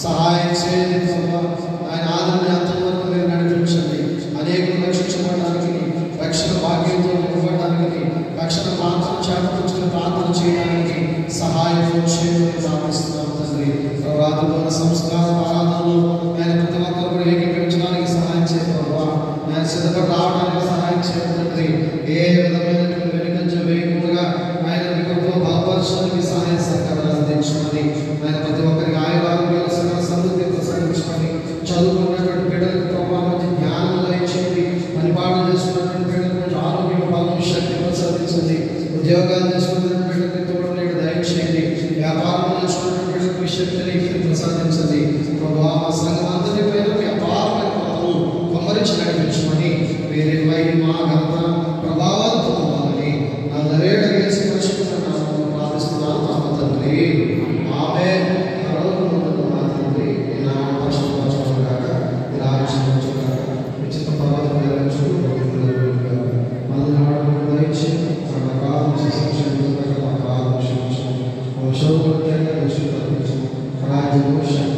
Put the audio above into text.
సహాయం చేయండి ప్రభా. ఆయన ఆదరణ అంతవరకు మీరు నడిపించండి. అనేకులు రక్షించబడడానికి, రక్షణ భాగ్యంతో నిలబడడానికి, రక్షణ ప్రార్థన చేపట్టుకుని ప్రార్థన చేయడానికి సహాయం చేయమని ప్రార్థిస్తున్నాం తండ్రి. ప్రభావ సంస్కార ఆరాధనలు ఆయన ప్రతి ఒక్కరు కూడా ఏకీకరించడానికి సహాయం చేయండి ప్రభా. ఆయన సిద్ధపడి రావడానికి సహాయం చేయండి తండ్రి. ఏ విధమైనటువంటి వెనుకంజ వేయకుండా ఆయన మీకు బలపరచడానికి సహాయ సహకారాలు అందించమని, ఆయన ప్రతి ఒక్కరికి ఆయురారోగ్యాలు సకల సమృద్ధి ప్రసాదించమని, చదువుకున్నటువంటి బిడ్డలకు ప్రభావ మంచి జ్ఞానం దయచేయండి. పరిపాలన చేసుకున్నటువంటి బిడ్డలకు మంచి ఆరోగ్యం, బలం, శక్తి ప్రసాదించండి. ఉద్యోగాలు చేసుకున్నటువంటి బిడ్డలకు తోడు దయచేయండి. వ్యాపారం చేసుకున్నటువంటి బిడ్డలకు శక్తిని ప్రసాదించండి. ప్రభావ సంఘం అంతటి పైన వ్యాపారమైన పనులు కొమ్మరించి నడిపించమని, వేరే మహిమ ఘనత ప్రభావాలతో ఉండాలని నల్లరేడ వేసి పరిశుభ్రంగా ప్రార్థిస్తున్నాను మా తండ్రి. ఆమేన్. పరలోకమందున్న మా తండ్రి, నీ నామం పరిశుద్ధపరచబడుగాక, నీ రాజ్యం వచ్చుగాక, నీ చిత్తం పర్వతం నెరవేర్చుగాక. మనల్ని ఆడకుండా దయచేయండి. మన కాలం శిక్షించండి, మా కాలం క్షమించండి. ఓ శోభ రాజ్యం